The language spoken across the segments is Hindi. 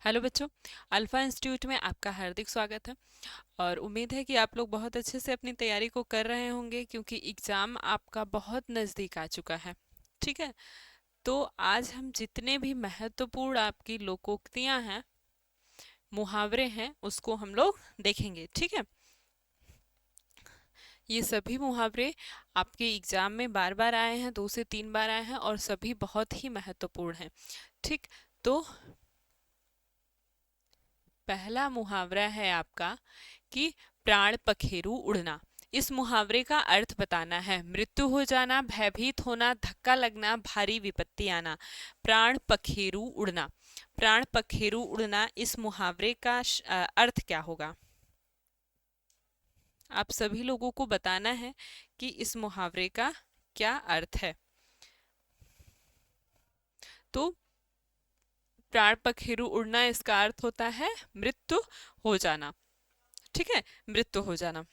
हेलो बच्चों। अल्फा इंस्टीट्यूट में आपका हार्दिक स्वागत है और उम्मीद है कि आप लोग बहुत अच्छे से अपनी तैयारी को कर रहे होंगे क्योंकि एग्ज़ाम आपका बहुत नज़दीक आ चुका है। ठीक है, तो आज हम जितने भी महत्वपूर्ण आपकी लोकोक्तियां हैं, मुहावरे हैं, उसको हम लोग देखेंगे। ठीक है, ये सभी मुहावरे आपके एग्ज़ाम में बार बार आए हैं, 2 से 3 बार आए हैं और सभी बहुत ही महत्वपूर्ण हैं। ठीक, तो पहला मुहावरा है आपका कि प्राण पखेरु उड़ना। इस मुहावरे का अर्थ बताना है। मृत्यु हो जाना, भयभीत होना, धक्का लगना, भारी विपत्ति आना। प्राण पखेरु उड़ना। प्राण पखेरु उड़ना, इस मुहावरे का अर्थ क्या होगा? आप सभी लोगों को बताना है कि इस मुहावरे का क्या अर्थ है। तो प्राण पखेरु उड़ना, इसका अर्थ होता है मृत्यु हो जाना। ठीक है, मृत्यु हो जाना।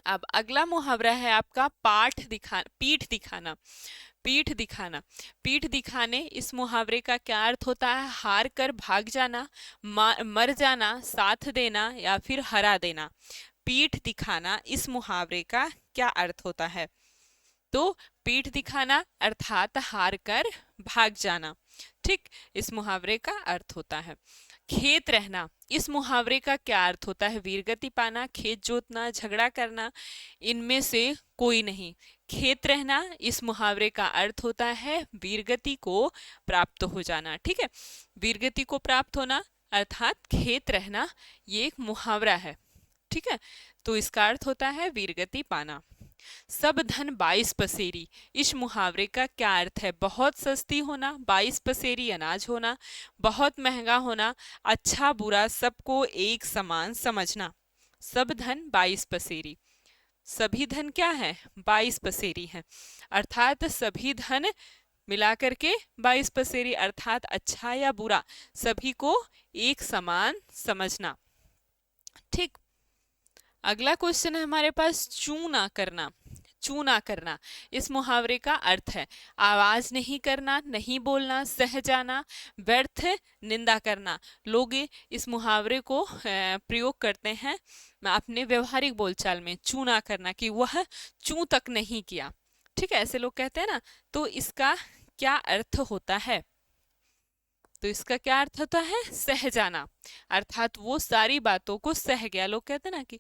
अब अगला मुहावरा है आपका पीठ दिखाना। पीठ दिखाना। पीठ दिखाने, इस मुहावरे का क्या अर्थ होता है? हार कर भाग जाना, मर जाना, साथ देना या फिर हरा देना। पीठ दिखाना, इस मुहावरे का क्या अर्थ होता है? तो पीठ दिखाना अर्थात हार कर भाग जाना। ठीक, इस मुहावरे का अर्थ होता है। खेत रहना, इस मुहावरे का क्या अर्थ होता है? वीरगति पाना, खेत जोतना, झगड़ा करना, इनमें से कोई नहीं। खेत रहना, इस मुहावरे का अर्थ होता है वीरगति को प्राप्त हो जाना। ठीक है, वीरगति को प्राप्त होना अर्थात खेत रहना, ये एक मुहावरा है। ठीक है, तो इसका अर्थ होता है वीरगति पाना। सब धन 22 पसेरी, इस मुहावरे का क्या अर्थ है? बहुत सस्ती होना, 22 पसेरी अनाज होना, बहुत महंगा होना, अच्छा बुरा सबको एक समान समझना। सब धन 22 पसेरी। सभी धन क्या है? 22 पसेरी है, अर्थात सभी धन मिलाकर के 22 पसेरी, अर्थात अच्छा या बुरा सभी को एक समान समझना। ठीक, अगला क्वेश्चन है हमारे पास चूना करना। चूना करना, इस मुहावरे का अर्थ है आवाज नहीं करना, नहीं बोलना, सह जाना, व्यर्थ निंदा करना। लोग इस मुहावरे को प्रयोग करते हैं अपने व्यवहारिक बोलचाल में, चूना करना, कि वह चू तक नहीं किया। ठीक है, ऐसे लोग कहते हैं ना। तो इसका क्या अर्थ होता है? तो इसका क्या अर्थ होता है? सह जाना, अर्थात वो सारी बातों को सह गया। लोग कहते हैं ना कि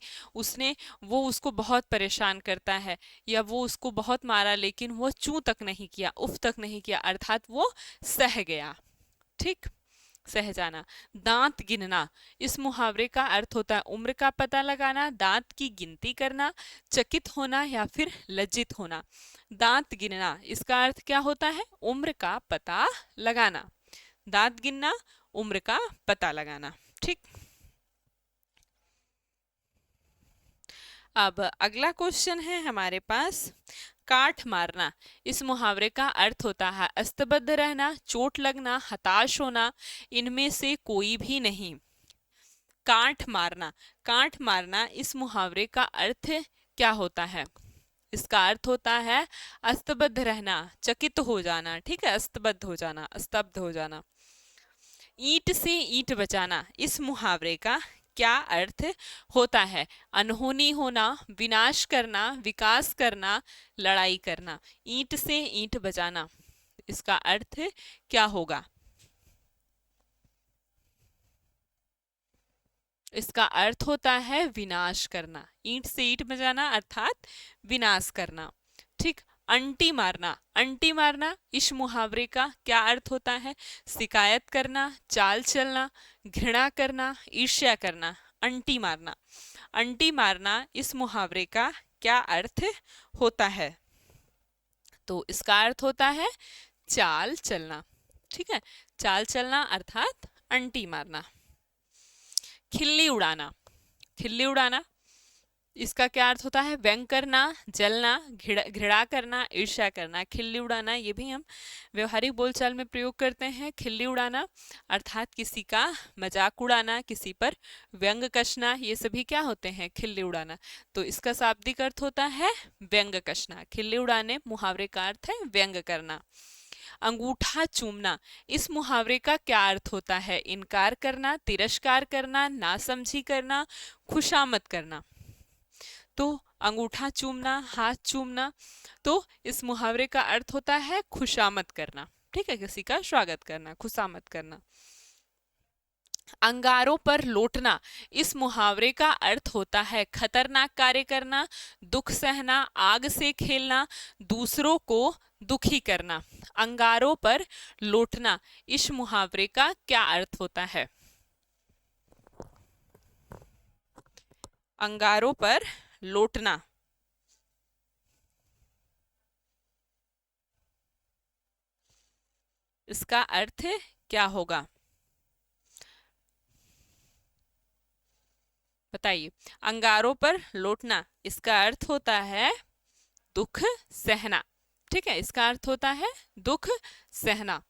वो उसको बहुत परेशान करता है या वो उसको बहुत मारा लेकिन वो चू तक नहीं किया, उफ तक नहीं किया, अर्थात वो सह गया। ठीक, सह जाना। दांत गिनना, इस मुहावरे का अर्थ होता है उम्र का पता लगाना, दांत की गिनती करना, चकित होना या फिर लज्जित होना। दांत गिनना, इसका अर्थ क्या होता है? उम्र का पता लगाना। दांत गिनना, उम्र का पता लगाना। ठीक, अब अगला क्वेश्चन है हमारे पास काठ मारना। इस मुहावरे का अर्थ होता है अस्तबद्ध रहना, चोट लगना, हताश होना, इनमें से कोई भी नहीं। काठ मारना। काठ मारना, इस मुहावरे का अर्थ क्या होता है? इसका अर्थ होता है अस्तबद्ध रहना, चकित हो जाना। ठीक है, अस्तबद्ध हो जाना, स्तब्ध हो जाना। ईंट से ईंट बचाना, इस मुहावरे का क्या अर्थ होता है? अनहोनी होना, विनाश करना, विकास करना, लड़ाई करना। ईंट से ईंट बचाना, इसका अर्थ क्या होगा? इसका अर्थ होता है विनाश करना। ईंट से ईंट बचाना अर्थात विनाश करना। ठीक, अंटी मारना। अंटी मारना, इस मुहावरे का क्या अर्थ होता है? शिकायत करना, चाल चलना, घृणा करना, ईर्ष्या करना। अंटी मारना। अंटी मारना, इस मुहावरे का क्या अर्थ होता है? तो इसका अर्थ होता है चाल चलना। ठीक है, चाल चलना अर्थात अंटी मारना। खिल्ली उड़ाना। खिल्ली उड़ाना, इसका क्या अर्थ होता है? व्यंग करना, जलना, घृणा करना, ईर्ष्या करना। खिल्ली उड़ाना, ये भी हम व्यवहारिक बोलचाल में प्रयोग करते हैं। खिल्ली उड़ाना अर्थात किसी का मजाक उड़ाना, किसी पर व्यंग कसना, ये सभी क्या होते हैं? खिल्ली उड़ाना। तो इसका शाब्दिक अर्थ होता है व्यंग कसना। खिल्ली उड़ाने मुहावरे का अर्थ है व्यंग करना। अंगूठा चूमना, इस मुहावरे का क्या अर्थ होता है? इनकार करना, तिरस्कार करना, नासमझी करना, खुशामद करना। तो अंगूठा चूमना, हाथ चूमना, तो इस मुहावरे का अर्थ होता है खुशामद करना। ठीक है, किसी का स्वागत करना, खुशामद करना। अंगारों पर लौटना, इस मुहावरे का अर्थ होता है खतरनाक कार्य करना, दुख सहना, आग से खेलना, दूसरों को दुखी करना। अंगारों पर लौटना, इस मुहावरे का क्या अर्थ होता है? अंगारों पर लौटना, इसका अर्थ क्या होगा? बताइए। अंगारों पर लौटना, इसका अर्थ होता है दुख सहना। ठीक है, इसका अर्थ होता है दुख सहना।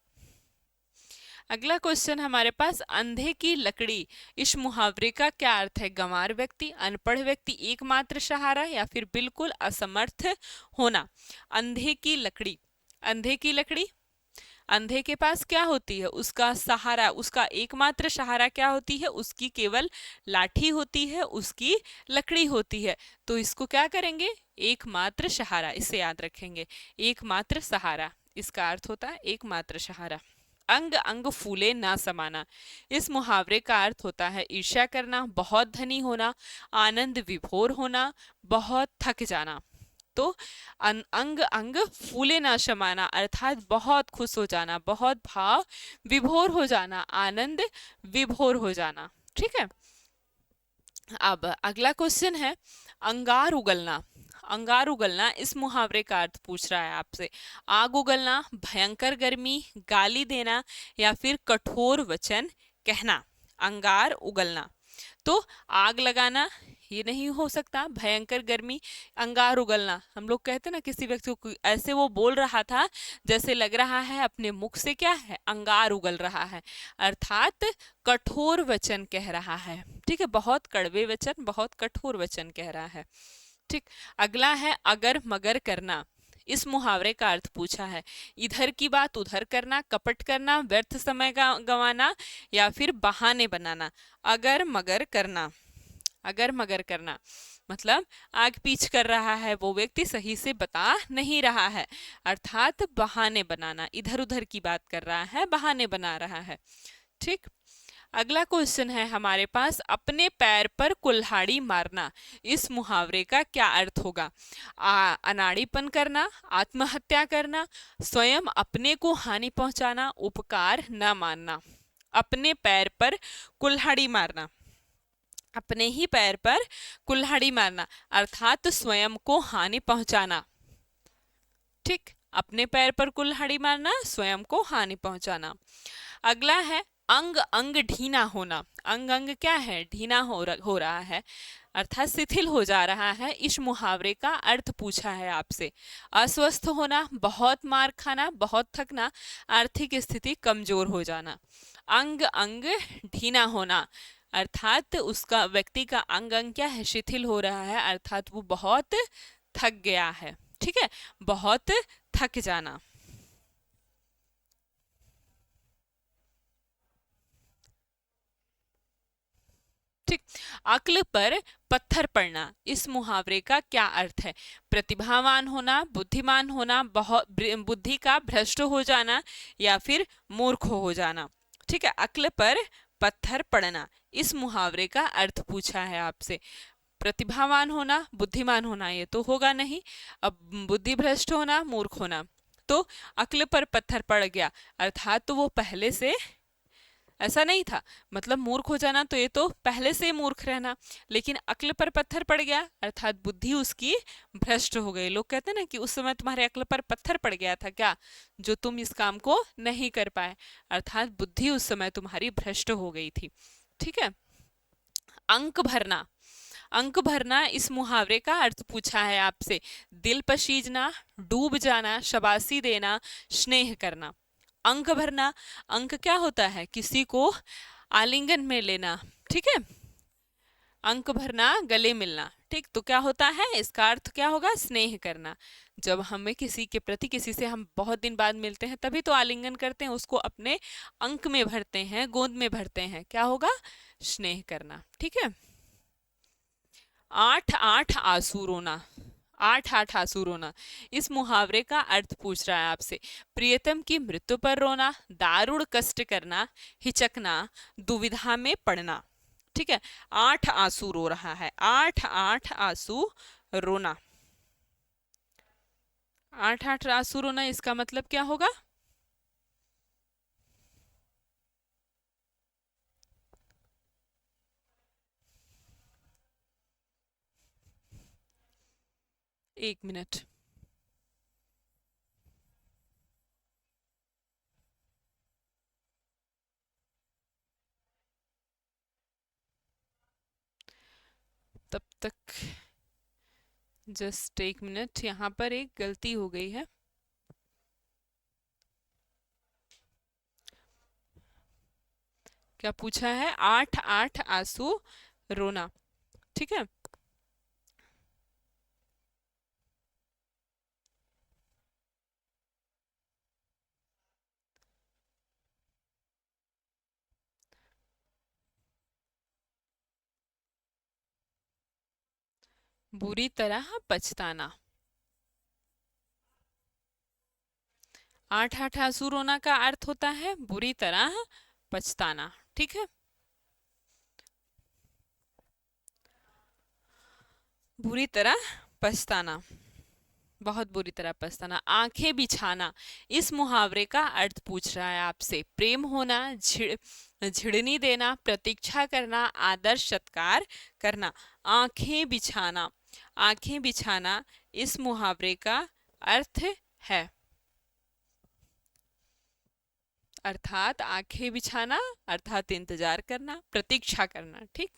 अगला क्वेश्चन हमारे पास, अंधे की लकड़ी, इस मुहावरे का क्या अर्थ है? गंवार व्यक्ति, अनपढ़ व्यक्ति, एकमात्र सहारा, या फिर बिल्कुल असमर्थ होना। अंधे की लकड़ी, अंधे की लकड़ी, अंधे के पास क्या होती है? उसका सहारा, उसका एकमात्र सहारा क्या होती है? उसकी केवल लाठी होती है, उसकी लकड़ी होती है। तो इसको क्या करेंगे? एकमात्र सहारा, इसे याद रखेंगे, एकमात्र सहारा, इसका अर्थ होता है एकमात्र सहारा। अंग अंग फूले ना समाना, इस मुहावरे का अर्थ होता है ईर्ष्या करना, बहुत धनी होना, आनंद विभोर होना, बहुत थक जाना। तो अंग अंग फूले ना समाना अर्थात बहुत खुश हो जाना, बहुत भाव विभोर हो जाना, आनंद विभोर हो जाना। ठीक है, अब अगला क्वेश्चन है, अंगार उगलना। अंगार उगलना, इस मुहावरे का अर्थ पूछ रहा है आपसे। आग उगलना, भयंकर गर्मी, गाली देना, या फिर कठोर वचन कहना। अंगार उगलना, तो आग लगाना ये नहीं हो सकता, भयंकर गर्मी, अंगार उगलना, हम लोग कहते ना किसी व्यक्ति को ऐसे वो बोल रहा था जैसे लग रहा है अपने मुख से क्या है, अंगार उगल रहा है, अर्थात कठोर वचन कह रहा है। ठीक है, बहुत कड़वे वचन, बहुत कठोर वचन कह रहा है। ठीक, अगला है अगर मगर करना, इस मुहावरे का अर्थ पूछा है। इधर की बात उधर करना, कपट करना, व्यर्थ समय गंवाना, या फिर बहाने बनाना। अगर मगर करना, अगर मगर करना मतलब आग पीछ कर रहा है वो व्यक्ति, सही से बता नहीं रहा है, अर्थात बहाने बनाना, इधर उधर की बात कर रहा है, बहाने बना रहा है। ठीक, अगला क्वेश्चन है हमारे पास, अपने पैर पर कुल्हाड़ी मारना, इस मुहावरे का क्या अर्थ होगा? अनाड़ीपन करना, आत्महत्या करना, स्वयं अपने को हानि पहुंचाना, उपकार न मानना। अपने पैर पर कुल्हाड़ी मारना, अपने ही पैर पर कुल्हाड़ी मारना अर्थात स्वयं को हानि पहुंचाना। ठीक, अपने पैर पर कुल्हाड़ी मारना, स्वयं को हानि पहुंचाना। अगला है अंग अंग ढीना होना। अंग अंग क्या है? ढीना हो रहा है, अर्थात शिथिल हो जा रहा है। इस मुहावरे का अर्थ पूछा है आपसे। अस्वस्थ होना, बहुत मार खाना, बहुत थकना, आर्थिक स्थिति कमजोर हो जाना। अंग अंग ढीना होना अर्थात उसका, व्यक्ति का अंग अंग क्या है? शिथिल हो रहा है, अर्थात वो बहुत थक गया है। ठीक है, बहुत थक जाना। ठीक, अक्ल पर पत्थर पड़ना, इस मुहावरे का क्या अर्थ है? प्रतिभावान होना, बुद्धिमान होना, बहुत बुद्धि का भ्रष्ट हो जाना, या फिर मूर्ख हो जाना। ठीक है, अक्ल पर पत्थर पड़ना, इस मुहावरे का अर्थ पूछा है आपसे। प्रतिभावान होना, बुद्धिमान होना ये तो होगा नहीं, अब बुद्धि भ्रष्ट होना, मूर्ख होना, तो अक्ल पर पत्थर पड़ गया अर्थात तो वो पहले से ऐसा नहीं था, मतलब मूर्ख हो जाना तो ये तो पहले से मूर्ख रहना, लेकिन अक्ल पर पत्थर पड़ गया अर्थात बुद्धि उसकी भ्रष्ट हो गई। लोग कहते हैं ना कि उस समय तुम्हारे अक्ल पर पत्थर पड़ गया था क्या, जो तुम इस काम को नहीं कर पाए, अर्थात बुद्धि उस समय तुम्हारी भ्रष्ट हो गई थी। ठीक है, अंक भरना, अंक भरना, इस मुहावरे का अर्थ पूछा है आपसे। दिल पसीजना, डूब जाना, शाबाशी देना, स्नेह करना। अंक भरना, अंक क्या होता है? किसी को आलिंगन में लेना। ठीक है, अंक भरना, गले मिलना। ठीक, तो क्या होता है, इसका अर्थ क्या होगा, स्नेह करना। जब हमें किसी के प्रति, किसी से हम बहुत दिन बाद मिलते हैं तभी तो आलिंगन करते हैं, उसको अपने अंक में भरते हैं, गोद में भरते हैं, क्या होगा, स्नेह करना। ठीक है। आठ आठ आंसू रोना, आठ आठ आंसू रोना, इस मुहावरे का अर्थ पूछ रहा है आपसे। प्रियतम की मृत्यु पर रोना, दारुण कष्ट करना, हिचकना, दुविधा में पड़ना। ठीक है, आठ आंसू रो रहा है, आठ आठ आंसू रोना। आठ आठ आंसू रोना, इसका मतलब क्या होगा, एक मिनट। तब तक जस्ट एक मिनट, यहाँ पर एक गलती हो गई है। क्या पूछा है, आठ आठ आंसू रोना। ठीक है, बुरी तरह पछताना। आठ आठ आंसू रोना का अर्थ होता है बुरी तरह पछताना। ठीक है, बुरी तरह पछताना, बहुत बुरी तरह पछताना। आंखें बिछाना, इस मुहावरे का अर्थ पूछ रहा है आपसे। प्रेम होना, झिड़नी देना, प्रतीक्षा करना, आदर सत्कार करना। आंखें बिछाना, आंखें बिछाना इस मुहावरे का अर्थ है, अर्थात आंखें बिछाना अर्थात इंतजार करना, प्रतीक्षा करना। ठीक,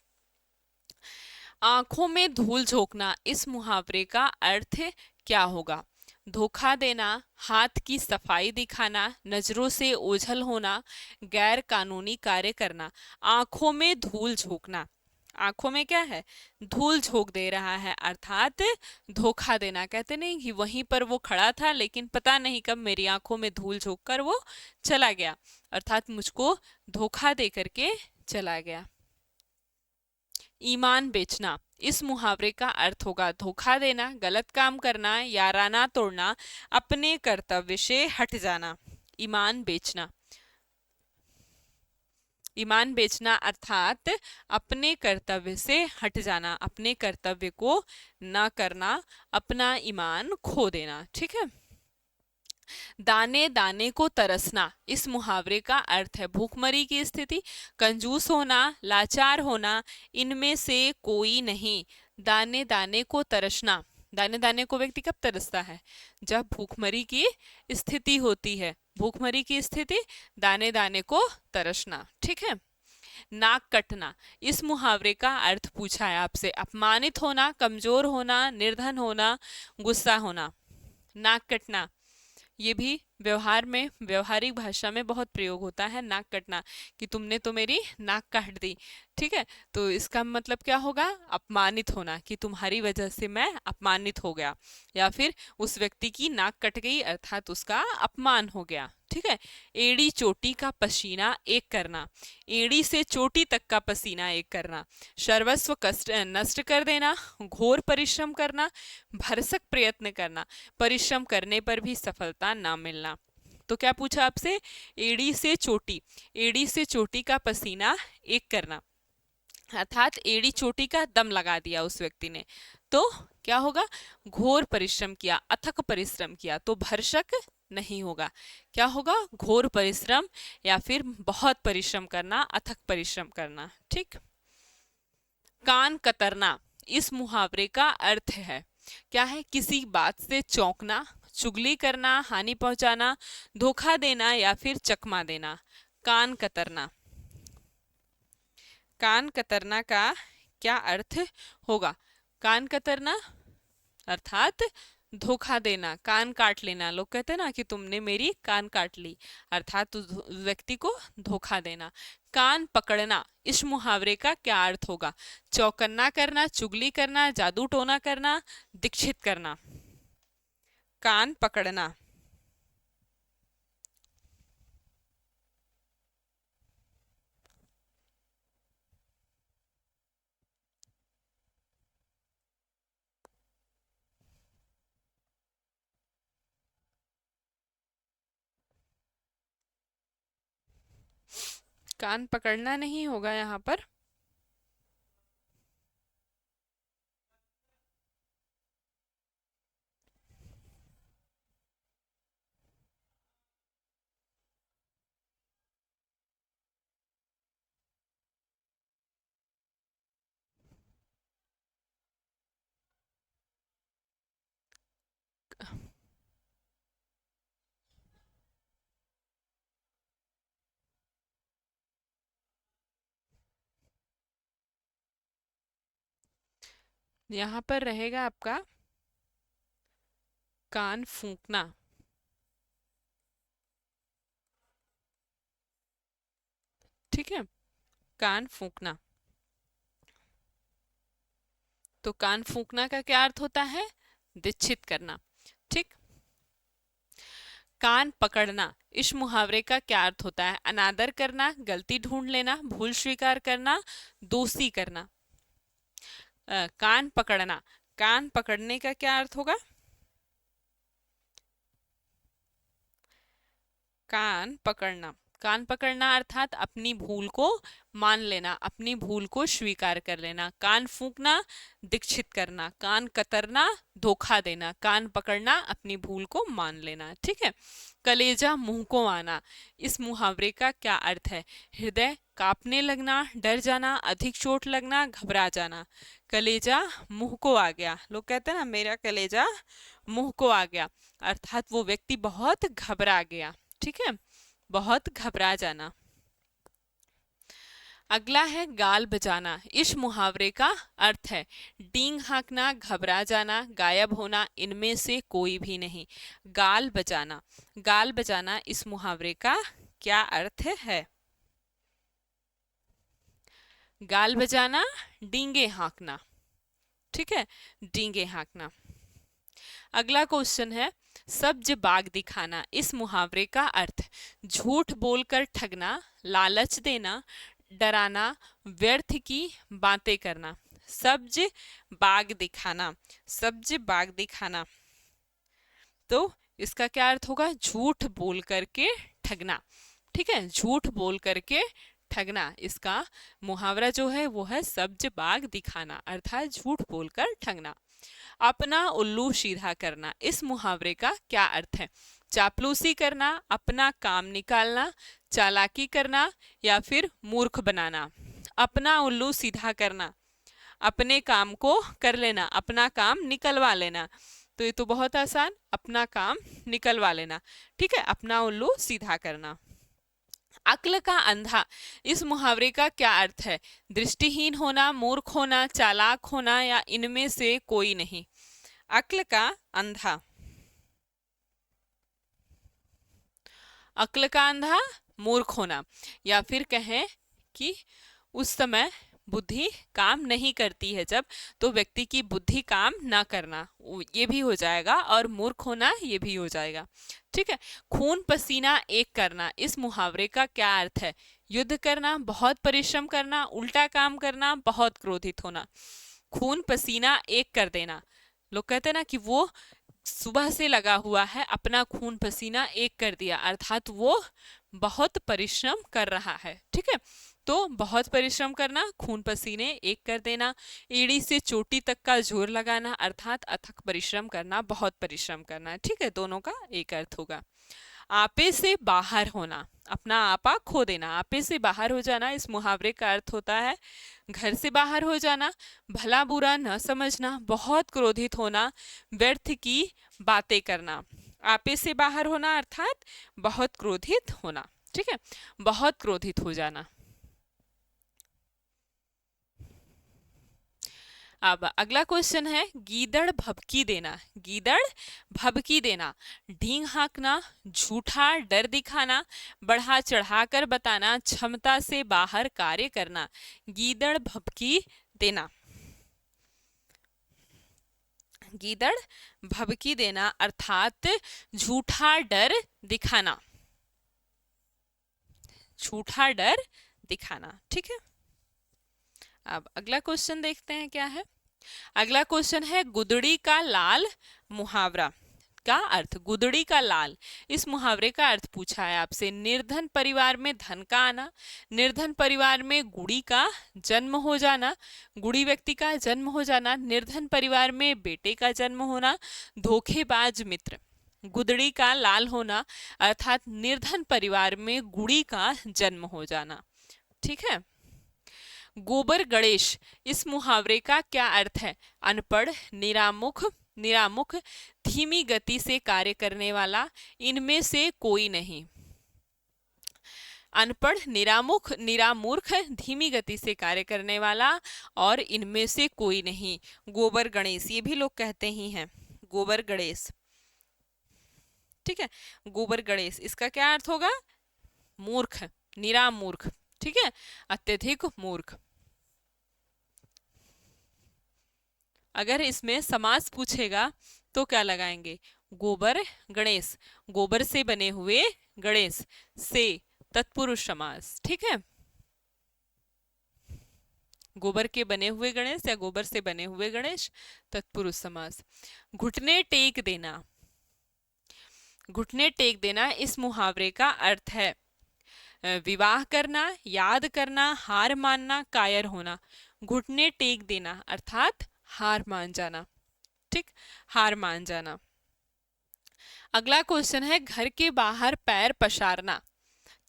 आंखों में धूल झोंकना, इस मुहावरे का अर्थ क्या होगा, धोखा देना, हाथ की सफाई दिखाना, नजरों से ओझल होना, गैर कानूनी कार्य करना। आंखों में धूल झोंकना, आंखों में क्या है, धूल झोंक दे रहा है, अर्थात धोखा देना। कहते नहीं कि वहीं पर वो खड़ा था लेकिन पता नहीं कब मेरी आंखों में धूल झोंक कर वो चला गया, अर्थात मुझको धोखा दे करके चला गया। ईमान बेचना, इस मुहावरे का अर्थ होगा धोखा देना, गलत काम करना, याराना तोड़ना, अपने कर्तव्य से हट जाना। ईमान बेचना, ईमान बेचना अर्थात अपने कर्तव्य से हट जाना, अपने कर्तव्य को न करना, अपना ईमान खो देना। ठीक है, दाने दाने को तरसना, इस मुहावरे का अर्थ है भूखमरी की स्थिति, कंजूस होना, लाचार होना, इनमें से कोई नहीं। दाने दाने को तरसना, दाने दाने को व्यक्ति कब तरसता है, जब भूखमरी की स्थिति होती है, भूखमरी की स्थिति, दाने दाने को तरसना। ठीक है, नाक कटना, इस मुहावरे का अर्थ पूछा है आपसे। अपमानित होना, कमजोर होना, निर्धन होना, गुस्सा होना। नाक कटना, ये भी व्यवहार में, व्यवहारिक भाषा में बहुत प्रयोग होता है, नाक कटना, कि तुमने तो मेरी नाक काट दी। ठीक है, तो इसका मतलब क्या होगा, अपमानित होना, कि तुम्हारी वजह से मैं अपमानित हो गया, या फिर उस व्यक्ति की नाक कट गई अर्थात उसका अपमान हो गया। ठीक है, एड़ी चोटी का पसीना एक करना, एड़ी से चोटी तक का पसीना एक करना, सर्वस्व कष्ट नष्ट कर देना, घोर परिश्रम करना, भरसक प्रयत्न करना, परिश्रम करने पर भी सफलता ना मिलना। तो क्या पूछा आपसे, एड़ी से चोटी, एड़ी से चोटी का पसीना एक करना, अर्थात एड़ी चोटी का दम लगा दिया उस व्यक्ति ने, तो क्या होगा, घोर परिश्रम किया, अथक परिश्रम किया, तो भरसक नहीं होगा, क्या होगा, घोर परिश्रम या फिर बहुत परिश्रम करना, अथक परिश्रम करना। ठीक, कान कतरना, इस मुहावरे का अर्थ है क्या है, किसी बात से चौंकना, चुगली करना, हानि पहुंचाना, धोखा देना या फिर चकमा देना। कान कतरना, कान कतरना का क्या अर्थ होगा, कान कतरना अर्थात धोखा देना, कान काट लेना। लोग कहते हैं ना कि तुमने मेरी कान काट ली, अर्थात उस व्यक्ति को धोखा देना। कान पकड़ना, इस मुहावरे का क्या अर्थ होगा? चौकन्ना करना, चुगली करना, जादू टोना करना, दीक्षित करना। कान पकड़ना। कान पकड़ना नहीं होगा यहाँ पर। यहाँ पर रहेगा आपका कान फूंकना। ठीक है, कान फूंकना। तो कान फूंकना का क्या अर्थ होता है? दीक्षित करना। ठीक। कान पकड़ना, इस मुहावरे का क्या अर्थ होता है? अनादर करना, गलती ढूंढ लेना, भूल स्वीकार करना, दोषी करना। कान पकड़ना, कान पकड़ने का क्या अर्थ होगा? कान पकड़ना, कान पकड़ना अर्थात अपनी भूल को मान लेना, अपनी भूल को स्वीकार कर लेना। कान फूंकना, दीक्षित करना। कान कतरना, धोखा देना। कान पकड़ना, अपनी भूल को मान लेना। ठीक है। कलेजा मुंह को आना, इस मुहावरे का क्या अर्थ है? हृदय कांपने लगना, डर जाना, अधिक चोट लगना, घबरा जाना। कलेजा मुंह को आ गया, लोग कहते हैं ना मेरा कलेजा मुंह को आ गया, अर्थात वो व्यक्ति बहुत घबरा गया। ठीक है, बहुत घबरा जाना। अगला है गाल बजाना, इस मुहावरे का अर्थ है डींग हाँकना, घबरा जाना, गायब होना, इनमें से कोई भी नहीं। गाल बजाना, गाल बजाना इस मुहावरे का क्या अर्थ है? गाल बजाना, डींगे हाँकना। ठीक है, डींगे हाँकना। अगला क्वेश्चन है सब्ज बाग दिखाना, इस मुहावरे का अर्थ झूठ बोलकर ठगना, लालच देना, डराना, व्यर्थ की बातें करना। सब्ज बाग दिखाना, सब्ज बाग दिखाना, तो इसका क्या अर्थ होगा? झूठ बोल करके ठगना। ठीक है, झूठ बोल करके ठगना, इसका मुहावरा जो है वो है सब्ज बाग दिखाना, अर्थात झूठ बोलकर ठगना। अपना उल्लू सीधा करना, इस मुहावरे का क्या अर्थ है? चापलूसी करना, अपना काम निकालना, चालाकी करना या फिर मूर्ख बनाना। अपना उल्लू सीधा करना, अपने काम को कर लेना, अपना काम निकलवा लेना। तो ये तो बहुत आसान, अपना काम निकलवा लेना। ठीक है, अपना उल्लू सीधा करना। अक्ल का अंधा, इस मुहावरे का क्या अर्थ है? दृष्टिहीन होना, मूर्ख होना, चालाक होना या इनमें से कोई नहीं। अक्ल का अंधा, अक्ल का अंधा मूर्ख होना, या फिर कहें कि उस समय बुद्धि काम नहीं करती है जब, तो व्यक्ति की बुद्धि काम ना करना, ये भी हो जाएगा, और मूर्ख होना ये भी हो जाएगा। ठीक है। खून पसीना एक करना, इस मुहावरे का क्या अर्थ है? युद्ध करना, बहुत परिश्रम करना, उल्टा काम करना, बहुत क्रोधित होना। खून पसीना एक कर देना, लोग कहते हैं ना कि वो सुबह से लगा हुआ है, अपना खून पसीना एक कर दिया, अर्थात वो बहुत परिश्रम कर रहा है। ठीक है, तो बहुत परिश्रम करना, खून पसीने एक कर देना। एड़ी से चोटी तक का जोर लगाना, अर्थात अथक परिश्रम करना, बहुत परिश्रम करना। ठीक है, दोनों का एक अर्थ होगा। आपे से बाहर होना, अपना आपा खो देना, आपे से बाहर हो जाना, इस मुहावरे का अर्थ होता है घर से बाहर हो जाना, भला बुरा न समझना, बहुत क्रोधित होना, व्यर्थ की बातें करना। आपे से बाहर होना अर्थात बहुत क्रोधित होना। ठीक है, बहुत क्रोधित हो जाना। अब अगला क्वेश्चन है गीदड़ भभकी देना। गीदड़ भभकी देना, ढींग हाँकना, झूठा डर दिखाना, बढ़ा चढ़ा कर बताना, क्षमता से बाहर कार्य करना। गीदड़ भभकी देना, गीदड़ भभकी देना अर्थात झूठा डर दिखाना, झूठा डर दिखाना। ठीक है, अब अगला क्वेश्चन देखते हैं क्या है। अगला क्वेश्चन है गुदड़ी का लाल मुहावरा का अर्थ। गुदड़ी का लाल, इस मुहावरे का अर्थ पूछा है आपसे। निर्धन परिवार में धन का आना, निर्धन परिवार में गुड़ी का जन्म हो जाना, गुड़ी व्यक्ति का जन्म हो जाना, निर्धन परिवार में बेटे का जन्म होना, धोखेबाज मित्र। गुदड़ी का लाल होना अर्थात निर्धन परिवार में गुड़ी का जन्म हो जाना। ठीक है, गोबर गणेश, इस मुहावरे का क्या अर्थ है। अनपढ़, निरामुख, निरामुख, धीमी गति से कार्य करने वाला, इनमें से कोई नहीं। अनपढ़, निरामुख, निरामूर्ख, धीमी गति से कार्य करने वाला और इनमें से कोई नहीं। गोबर गणेश, ये भी लोग कहते ही हैं गोबर गणेश। ठीक है, गोबर गणेश, इसका क्या अर्थ होगा। मूर्ख, निरामूर्ख। ठीक है, अत्यधिक मूर्ख। अगर इसमें समास पूछेगा तो क्या लगाएंगे, गोबर गणेश, गोबर से बने हुए गणेश से तत्पुरुष समास। ठीक है, गोबर के बने हुए गणेश या गोबर से बने हुए गणेश, तत्पुरुष समास। घुटने टेक देना, घुटने टेक देना, इस मुहावरे का अर्थ है विवाह करना, याद करना, हार मानना, कायर होना। घुटने टेक देना अर्थात हार मान जाना। ठीक, हार मान जाना। अगला क्वेश्चन है घर के बाहर पैर पसारना।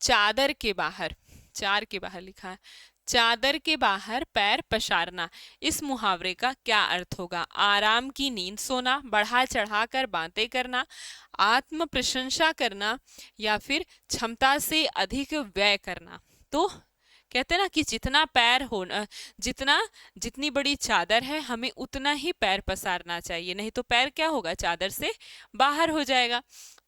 चादर के बाहर, चार के बाहर लिखा है, चादर के बाहर पैर पसारना, इस मुहावरे का क्या अर्थ होगा। आराम की नींद सोना, बढ़ा चढ़ा कर बातें करना, आत्म प्रशंसा करना या फिर क्षमता से अधिक व्यय करना। तो कहते हैं ना कि जितना पैर हो, जितना जितनी बड़ी चादर है हमें उतना ही पैर पसारना चाहिए, नहीं तो पैर क्या होगा, चादर से बाहर हो जाएगा।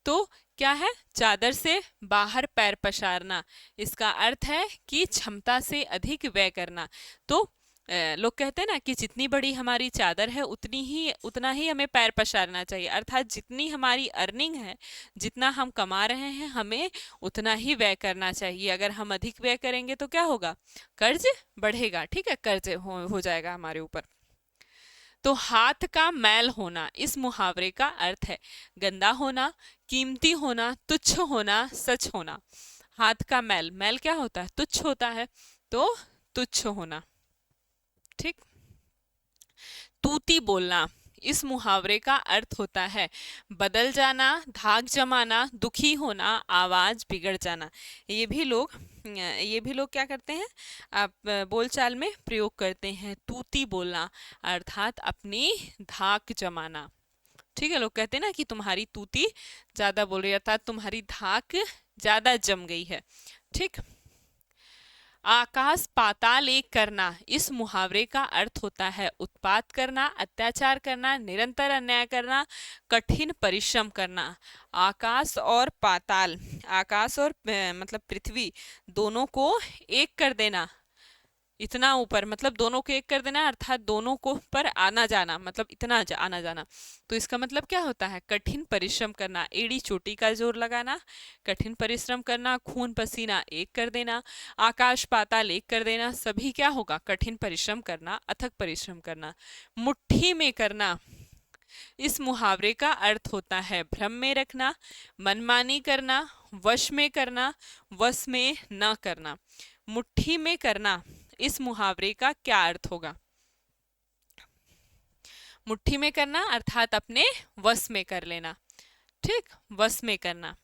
तो क्या है, चादर से बाहर पैर पसारना, इसका अर्थ है कि क्षमता से अधिक व्यय करना। तो लोग कहते हैं ना कि जितनी बड़ी हमारी चादर है उतना ही हमें पैर पसारना चाहिए, अर्थात जितनी हमारी अर्निंग है, जितना हम कमा रहे हैं, हमें उतना ही व्यय करना चाहिए। अगर हम अधिक व्यय करेंगे तो क्या होगा, कर्ज बढ़ेगा। ठीक है, कर्ज हो जाएगा हमारे ऊपर। तो हाथ का मैल होना, इस मुहावरे का अर्थ है गंदा होना, कीमती होना, तुच्छ होना, सच होना। हाथ का मैल, मैल क्या होता है, तुच्छ होता है, तो तुच्छ होना। ठीक, तूती बोलना, इस मुहावरे का अर्थ होता है बदल जाना, धाक जमाना, दुखी होना, आवाज बिगड़ जाना। ये भी लोग क्या करते हैं, आप बोलचाल में प्रयोग करते हैं। तूती बोलना अर्थात अपनी धाक जमाना। ठीक है, लोग कहते हैं ना कि तुम्हारी तूती ज्यादा बोल रही है, अर्थात तुम्हारी धाक ज्यादा जम गई है। ठीक, आकाश पाताल एक करना, इस मुहावरे का अर्थ होता है उत्पात करना, अत्याचार करना, निरंतर अन्याय करना, कठिन परिश्रम करना। आकाश और पाताल, आकाश और मतलब पृथ्वी दोनों को एक कर देना, इतना ऊपर मतलब दोनों को एक कर देना, अर्थात दोनों को पर आना जाना, मतलब इतना आना जाना। तो इसका मतलब क्या होता है, कठिन परिश्रम करना, एड़ी चोटी का जोर लगाना, कठिन परिश्रम करना, खून पसीना एक कर देना, आकाश पाताल एक कर देना, सभी क्या होगा, कठिन परिश्रम करना, अथक परिश्रम करना। मुट्ठी में करना, इस मुहावरे का अर्थ होता है भ्रम में रखना, मनमानी करना, वश में करना, वश में न करना। मुट्ठी में करना, इस मुहावरे का क्या अर्थ होगा, मुट्ठी में करना अर्थात अपने वश में कर लेना। ठीक, वश में करना।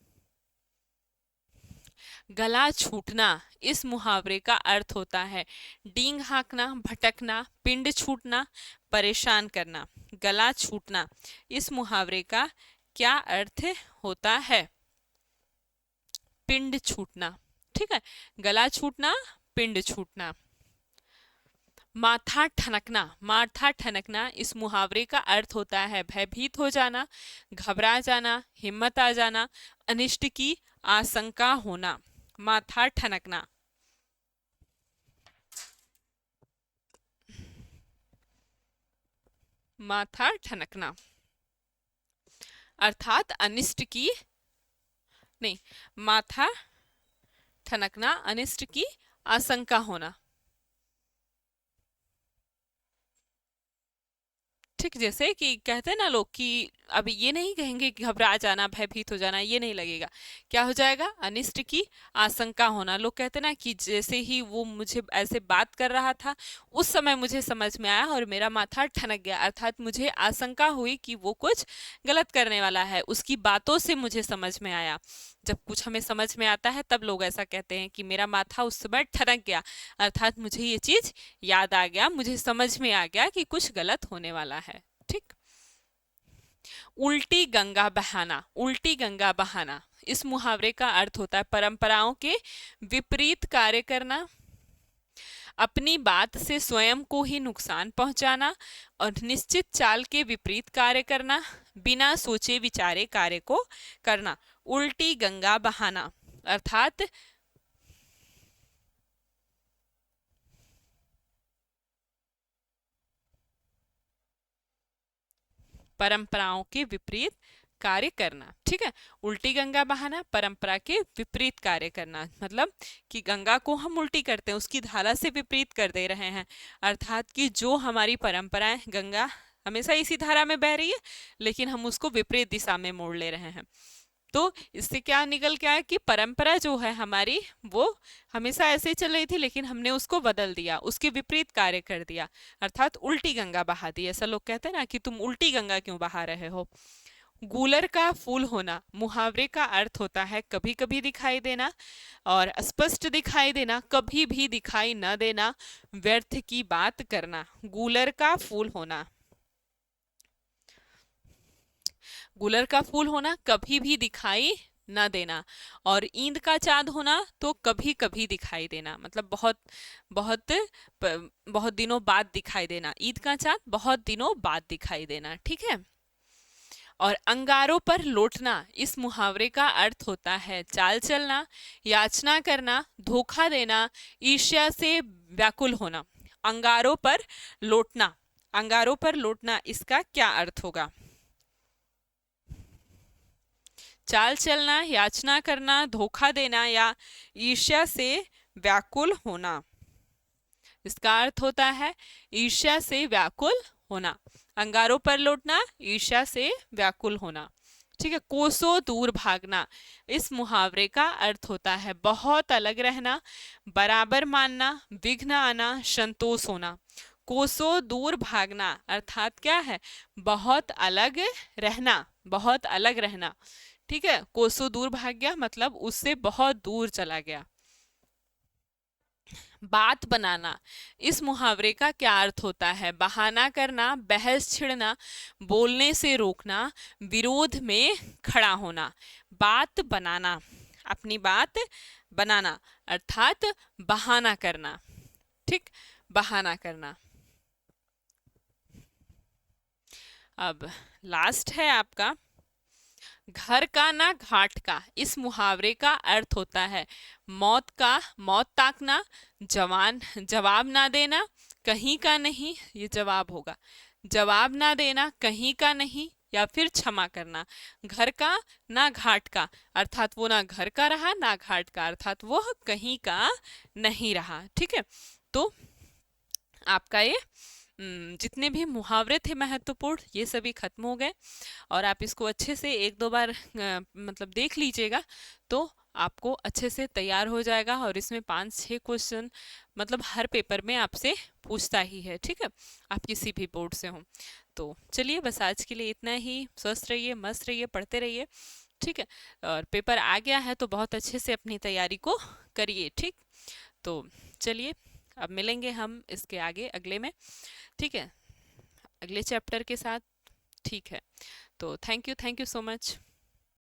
गला छूटना, इस मुहावरे का अर्थ होता है डींग हाँकना, भटकना, पिंड छूटना, परेशान करना। गला छूटना, इस मुहावरे का क्या अर्थ होता है, पिंड छूटना। ठीक है, गला छूटना, पिंड छूटना। माथा ठनकना, माथा ठनकना इस मुहावरे का अर्थ होता है भयभीत हो जाना, घबरा जाना, हिम्मत आ जाना, अनिष्ट की आशंका होना। माथा ठनकना। माथा ठनकना अर्थात अनिष्ट की, नहीं, माथा ठनकना अनिष्ट की आशंका होना। ठीक, जैसे कि कहते हैं ना लोग कि अब ये नहीं कहेंगे कि घबरा जाना, भयभीत हो जाना, ये नहीं लगेगा। क्या हो जाएगा? अनिष्ट की आशंका होना। लोग कहते हैं ना कि जैसे ही वो मुझे ऐसे बात कर रहा था, उस समय मुझे समझ में आया और मेरा माथा ठनक गया, अर्थात मुझे आशंका हुई कि वो कुछ गलत करने वाला है। उसकी बातों से मुझे समझ में आया। जब कुछ हमें समझ में आता है तब लोग ऐसा कहते हैं कि मेरा माथा उस समय ठनक गया, अर्थात मुझे ये चीज याद आ गया, मुझे समझ में आ गया कि कुछ गलत होने वाला है। ठीक। उल्टी गंगा बहाना, उल्टी गंगा बहाना इस मुहावरे का अर्थ होता है परंपराओं के विपरीत कार्य करना, अपनी बात से स्वयं को ही नुकसान पहुंचाना और निश्चित चाल के विपरीत कार्य करना, बिना सोचे विचारे कार्य को करना। उल्टी गंगा बहाना अर्थात परंपराओं के विपरीत कार्य करना। ठीक है, उल्टी गंगा बहाना, परंपरा के विपरीत कार्य करना, मतलब कि गंगा को हम उल्टी करते हैं, उसकी धारा से विपरीत कर दे रहे हैं। अर्थात कि जो हमारी परंपरा है, गंगा हमेशा इसी धारा में बह रही है, लेकिन हम उसको विपरीत दिशा में मोड़ ले रहे हैं। तो इससे क्या निकल के आया कि परंपरा जो है हमारी, वो हमेशा ऐसे ही चल रही थी, लेकिन हमने उसको बदल दिया, उसके विपरीत कार्य कर दिया, अर्थात उल्टी गंगा बहा दी। ऐसा लोग कहते हैं ना कि तुम उल्टी गंगा क्यों बहा रहे हो। गूलर का फूल होना मुहावरे का अर्थ होता है कभी कभी दिखाई देना और स्पष्ट दिखाई देना, कभी भी दिखाई न देना, व्यर्थ की बात करना। गूलर का फूल होना, गुलर का फूल होना, कभी भी दिखाई न देना, और ईंद का चांद होना तो कभी कभी दिखाई देना, मतलब बहुत बहुत बहुत दिनों बाद दिखाई देना। ईद का चांद बहुत दिनों बाद दिखाई देना। ठीक है। और अंगारों पर लौटना इस मुहावरे का अर्थ होता है चाल चलना, याचना करना, धोखा देना, ईर्ष्या से व्याकुल होना। अंगारों पर लौटना, अंगारों पर लौटना इसका क्या अर्थ होगा? चाल चलना, याचना करना, धोखा देना या ईर्ष्या से व्याकुल होना। इसका अर्थ होता है ईर्ष्या से व्याकुल होना। अंगारों पर लौटना, ईर्ष्या से व्याकुल होना। ठीक है। कोसों दूर भागना इस मुहावरे का अर्थ होता है बहुत अलग रहना, बराबर मानना, विघ्न आना, संतोष होना। कोसों दूर भागना अर्थात क्या है? बहुत अलग रहना, बहुत अलग रहना। ठीक है, कोसों दूर भाग गया मतलब उससे बहुत दूर चला गया। बात बनाना इस मुहावरे का क्या अर्थ होता है? बहाना करना, बहस छिड़ना, बोलने से रोकना, विरोध में खड़ा होना। बात बनाना, अपनी बात बनाना अर्थात बहाना करना। ठीक, बहाना करना। अब लास्ट है आपका घर का ना घाट का। इस मुहावरे का अर्थ होता है मौत का, मौत ताकना, जवान जवाब ना देना, कहीं का नहीं, ये जवाब होगा, जवाब ना देना, कहीं का नहीं, या फिर क्षमा करना। घर का ना घाट का अर्थात वो ना घर का रहा ना घाट का, अर्थात वो कहीं का नहीं रहा। ठीक है, तो आपका ये जितने भी मुहावरे थे महत्वपूर्ण, ये सभी खत्म हो गए। और आप इसको अच्छे से एक दो बार मतलब देख लीजिएगा तो आपको अच्छे से तैयार हो जाएगा। और इसमें 5-6 क्वेश्चन मतलब हर पेपर में आपसे पूछता ही है। ठीक है, आप किसी भी बोर्ड से हो। तो चलिए बस आज के लिए इतना ही। स्वस्थ रहिए, मस्त रहिए, पढ़ते रहिए। ठीक है, और पेपर आ गया है तो बहुत अच्छे से अपनी तैयारी को करिए। ठीक, तो चलिए अब मिलेंगे हम इसके आगे अगले में। ठीक है, अगले चैप्टर के साथ। ठीक है, तो थैंक यू सो मच।